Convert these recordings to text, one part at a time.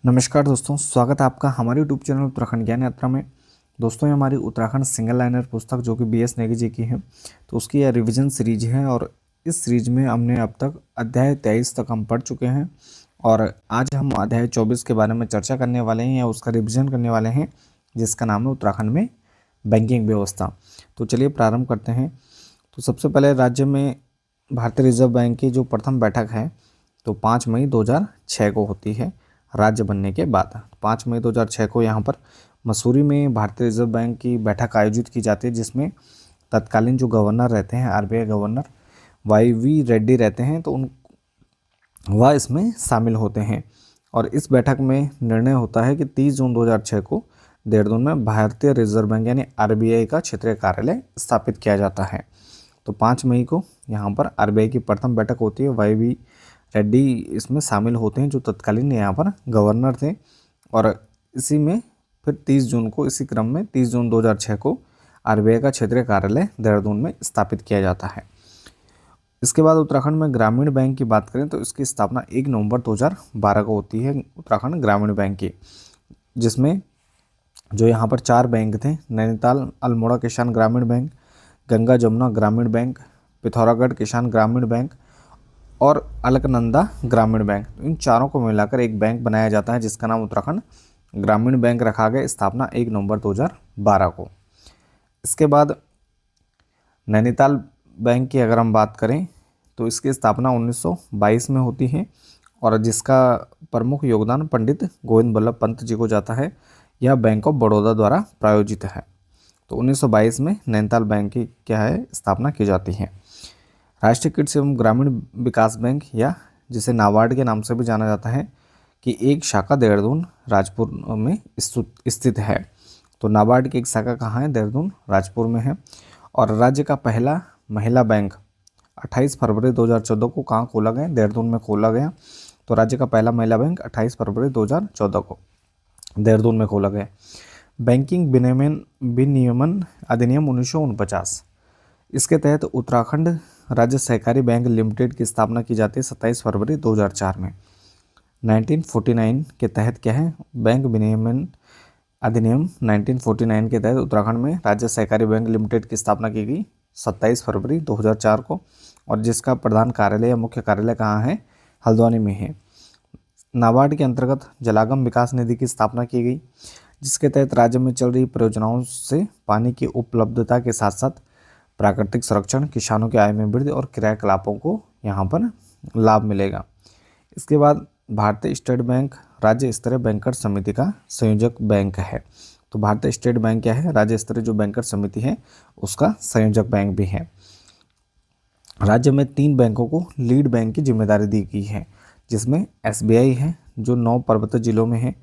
नमस्कार दोस्तों, स्वागत है आपका हमारे यूट्यूब चैनल उत्तराखंड ज्ञान यात्रा में। दोस्तों, ये हमारी उत्तराखंड सिंगल लाइनर पुस्तक जो कि BS नेगी जी की है, तो उसकी यह रिवीजन सीरीज है। और इस सीरीज में हमने अब तक अध्याय 23 तक हम पढ़ चुके हैं और आज हम अध्याय 24 के बारे में चर्चा करने वाले हैं या उसका रिविजन करने वाले हैं, जिसका नाम है उत्तराखंड में बैंकिंग व्यवस्था। तो चलिए प्रारंभ करते हैं। तो सबसे पहले राज्य में भारतीय रिजर्व बैंक की जो प्रथम बैठक है तो 5 मई 2006 को होती है राज्य बनने के बाद। 5 मई 2006 को यहाँ पर मसूरी में भारतीय रिजर्व बैंक की बैठक आयोजित की जाती है, जिसमें तत्कालीन जो गवर्नर रहते हैं RBI गवर्नर YV रेड्डी रहते हैं, तो वह इसमें शामिल होते हैं। और इस बैठक में निर्णय होता है कि 30 जून 2006 को देहरादून में भारतीय रिजर्व बैंक यानी RBI का क्षेत्रीय कार्यालय स्थापित किया जाता है। तो 5 मई को यहाँ पर RBI की प्रथम बैठक होती है। YV रेड्डी इसमें शामिल होते हैं, जो तत्कालीन यहाँ पर गवर्नर थे। और इसी में फिर 30 जून को, इसी क्रम में 30 जून 2006 को RBI का क्षेत्रीय कार्यालय देहरादून में स्थापित किया जाता है। इसके बाद उत्तराखंड में ग्रामीण बैंक की बात करें तो इसकी स्थापना 1 नवंबर 2012 को होती है, उत्तराखंड ग्रामीण बैंक की, जिसमें जो यहाँ पर 4 बैंक थे, नैनीताल अल्मोड़ा किसान ग्रामीण बैंक, गंगा जमुना ग्रामीण बैंक, पिथौरागढ़ किसान ग्रामीण बैंक और अलकनंदा ग्रामीण बैंक। इन चारों को मिलाकर एक बैंक बनाया जाता है, जिसका नाम उत्तराखंड ग्रामीण बैंक रखा गया। स्थापना 1 नवंबर 2012 को। इसके बाद नैनीताल बैंक की अगर हम बात करें तो इसकी स्थापना 1922 में होती है और जिसका प्रमुख योगदान पंडित गोविंद बल्लभ पंत जी को जाता है। यह बैंक ऑफ बड़ौदा द्वारा प्रायोजित है। तो 1922 में नैनीताल बैंक की क्या है, स्थापना की जाती है। राष्ट्रीय कृषि एवं ग्रामीण विकास बैंक, या जिसे नाबार्ड के नाम से भी जाना जाता है, कि एक शाखा देहरादून राजपुर में स्थित है। तो नाबार्ड की एक शाखा कहाँ है? देहरादून राजपुर में है। और राज्य का पहला महिला बैंक 28 फरवरी 2014 को कहाँ खोला गया? देहरादून में खोला गया। तो राज्य का पहला महिला बैंक 28 फरवरी 2014 को देहरादून में खोला गया। बैंकिंग विनियमन अधिनियम 1949, इसके तहत उत्तराखंड राज्य सहकारी बैंक लिमिटेड की स्थापना की जाती है 27 फरवरी 2004 में। 1949 के तहत क्या है? बैंक विनियमन अधिनियम 1949 के तहत उत्तराखंड में राज्य सहकारी बैंक लिमिटेड की स्थापना की गई 27 फरवरी 2004 को, और जिसका प्रधान कार्यालय या मुख्य कार्यालय कहाँ है? हल्द्वानी में है। नाबार्ड के अंतर्गत जलागम विकास निधि की स्थापना की गई, जिसके तहत राज्य में चल रही परियोजनाओं से पानी की उपलब्धता के साथ साथ प्राकृतिक संरक्षण, किसानों की आय में वृद्धि और क्रियाकलापों को यहाँ पर लाभ मिलेगा। इसके बाद भारतीय स्टेट बैंक राज्य स्तरीय बैंकर समिति का संयोजक बैंक है। तो भारतीय स्टेट बैंक क्या है? राज्य स्तरीय जो बैंकर समिति है उसका संयोजक बैंक भी है। राज्य में 3 बैंकों को लीड बैंक की जिम्मेदारी दी गई है, जिसमें SBI है जो 9 पर्वतीय जिलों में है,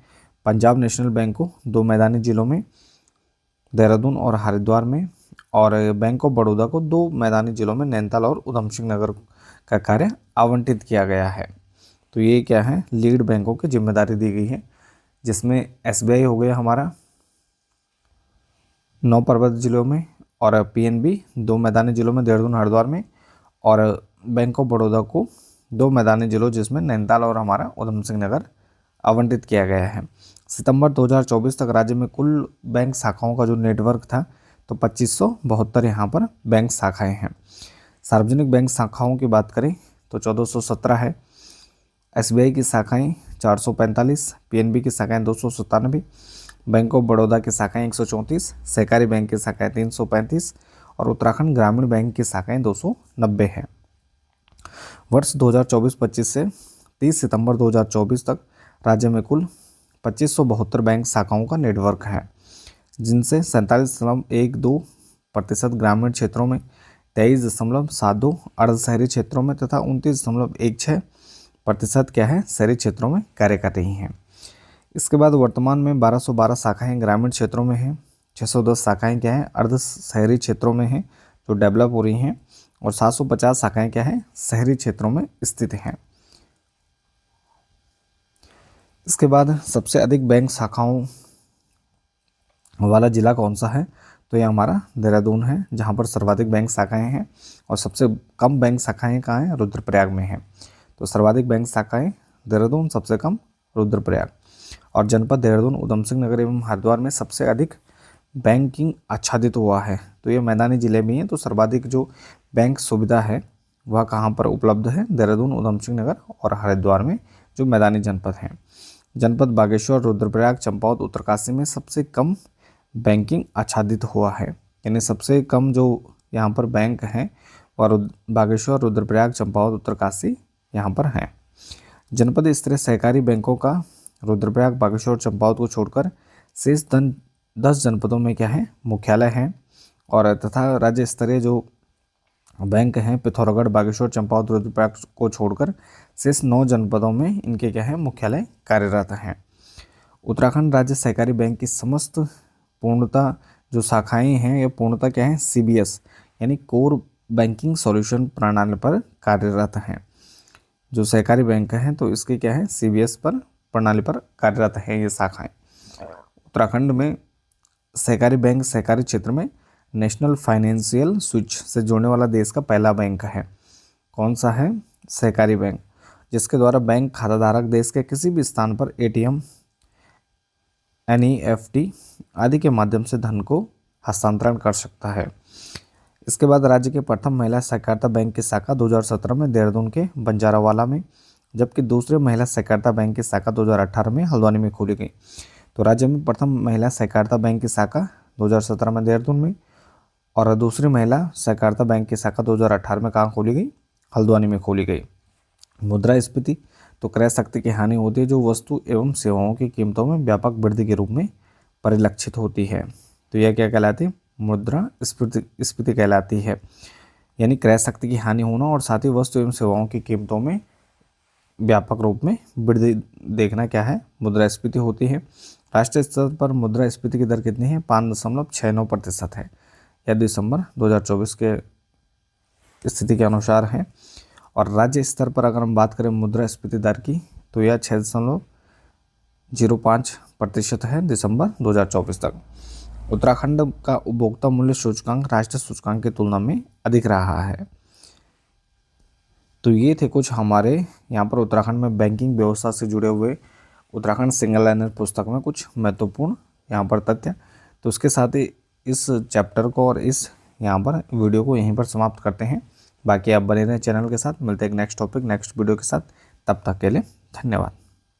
पंजाब नेशनल बैंक को 2 मैदानी जिलों में देहरादून और हरिद्वार में, और बैंक ऑफ बड़ौदा को 2 मैदानी जिलों में नैनीताल और उधम सिंह नगर का कार्य आवंटित किया गया है। तो ये क्या है? लीड बैंकों की जिम्मेदारी दी गई है, जिसमें SBI हो गया हमारा 9 पर्वतीय जिलों में, और PNB 2 मैदानी जिलों में देहरादून हरिद्वार में, और बैंक ऑफ बड़ौदा को 2 मैदानी जिलों जिसमें नैनीताल और हमारा उधम सिंह नगर आवंटित किया गया है। सितंबर 2024 तक राज्य में कुल बैंक शाखाओं का जो नेटवर्क था तो 2572 यहाँ पर बैंक शाखाएं हैं। सार्वजनिक बैंक शाखाओं की बात करें तो 1417 है, SBI की शाखाएं 445, PNB की शाखाएं 297, बैंक ऑफ बड़ौदा की शाखाएं 134, सहकारी बैंक की शाखाएं 335 और उत्तराखंड ग्रामीण बैंक की शाखाएं 290 हैं। वर्ष 2024-25 से 30 सितंबर 2024 तक राज्य में कुल 2572 बैंक शाखाओं का नेटवर्क है, जिनसे 47.12% ग्रामीण क्षेत्रों में, 23.72 अर्ध शहरी क्षेत्रों में तथा 29.16% क्या है? शहरी क्षेत्रों में कार्य कर रही हैं। इसके बाद वर्तमान में 1212 शाखाएं ग्रामीण क्षेत्रों में हैं, 610 शाखाएं क्या है? अर्ध शहरी क्षेत्रों में हैं जो डेवलप हो रही हैं, और 750 शाखाएं क्या है? शहरी क्षेत्रों में स्थित हैं। इसके बाद सबसे अधिक बैंक शाखाओं वाला जिला कौन सा है? तो ये हमारा देहरादून है, जहाँ पर सर्वाधिक बैंक शाखाएं हैं, और सबसे कम बैंक शाखाएं कहाँ हैं? रुद्रप्रयाग में हैं। तो सर्वाधिक बैंक शाखाएं देहरादून, सबसे कम रुद्रप्रयाग। और जनपद देहरादून, उधम सिंह नगर एवं हरिद्वार में सबसे अधिक बैंकिंग आच्छादित हुआ है। तो ये मैदानी जिले में है, तो सर्वाधिक जो बैंक सुविधा है वह कहाँ पर उपलब्ध है? देहरादून, उधम सिंह नगर और हरिद्वार में जो मैदानी जनपद हैं। जनपद बागेश्वर, रुद्रप्रयाग, चंपावत, उत्तरकाशी में सबसे कम बैंकिंग आच्छादित हुआ है। यानी सबसे कम जो यहाँ पर बैंक हैं और बागेश्वर, रुद्रप्रयाग, चंपावत, उत्तरकाशी यहाँ पर हैं। जनपद स्तरीय सहकारी बैंकों का रुद्रप्रयाग, बागेश्वर, चंपावत को छोड़कर शेष 10 जनपदों में क्या है? मुख्यालय हैं। और तथा राज्य स्तरीय जो बैंक हैं पिथौरागढ़, बागेश्वर, चंपावत, रुद्रप्रयाग को छोड़कर शेष 9 जनपदों में इनके क्या है? मुख्यालय कार्यरत हैं। उत्तराखंड राज्य सहकारी बैंक की समस्त पूर्णतः जो शाखाएं हैं ये पूर्णतः क्या है? CBS यानी कोर बैंकिंग सॉल्यूशन प्रणाली पर कार्यरत हैं। जो सहकारी बैंक हैं तो इसके क्या है? CBS पर प्रणाली पर कार्यरत है ये शाखाएं। उत्तराखंड में सहकारी बैंक सहकारी क्षेत्र में नेशनल फाइनेंशियल स्विच से जोड़ने वाला देश का पहला बैंक है। कौन सा है? सहकारी बैंक, जिसके द्वारा बैंक खाताधारक देश के किसी भी स्थान पर ATM, NEFT आदि के माध्यम से धन को हस्तांतरण कर सकता है। इसके बाद राज्य के प्रथम महिला सहकारिता बैंक की शाखा 2017 में देहरादून के बंजारावाला में, जबकि दूसरे महिला सहकारिता बैंक की शाखा 2018 में हल्द्वानी में खोली गई। तो राज्य में प्रथम महिला सहकारिता बैंक की शाखा 2017 में देहरादून में और दूसरी महिला सहकारिता बैंक की शाखा 2018 में कहाँ खोली गई? हल्द्वानी में खोली गई। मुद्रास्फीति तो क्रय शक्ति की हानि होती है जो वस्तु एवं सेवाओं की कीमतों में व्यापक वृद्धि के रूप में परिलक्षित होती है। तो यह क्या कहलाती है? मुद्रास्फीति कहलाती है। यानी क्रय शक्ति की हानि होना और साथ ही वस्तु एवं सेवाओं की कीमतों में व्यापक रूप में वृद्धि देखना क्या है? मुद्रास्फीति होती है। राष्ट्रीय स्तर पर मुद्रास्फीति की दर कितनी है? 5.69% है। यह दिसंबर 2024 के स्थिति के अनुसार है। और राज्य स्तर पर अगर हम बात करें मुद्रास्फीति दर की तो यह 6.05% है दिसंबर 2024 तक। उत्तराखंड का उपभोक्ता मूल्य सूचकांक राष्ट्रीय सूचकांक की तुलना में अधिक रहा है। तो ये थे कुछ हमारे यहाँ पर उत्तराखंड में बैंकिंग व्यवस्था से जुड़े हुए उत्तराखंड सिंगल लाइनर पुस्तक में कुछ महत्वपूर्ण यहाँ पर तथ्य। तो उसके साथ ही इस चैप्टर को और इस यहाँ पर वीडियो को यहीं पर समाप्त करते हैं। बाकी आप बने रहें चैनल के साथ। मिलते हैं एक नेक्स्ट टॉपिक नेक्स्ट वीडियो के साथ। तब तक के लिए धन्यवाद।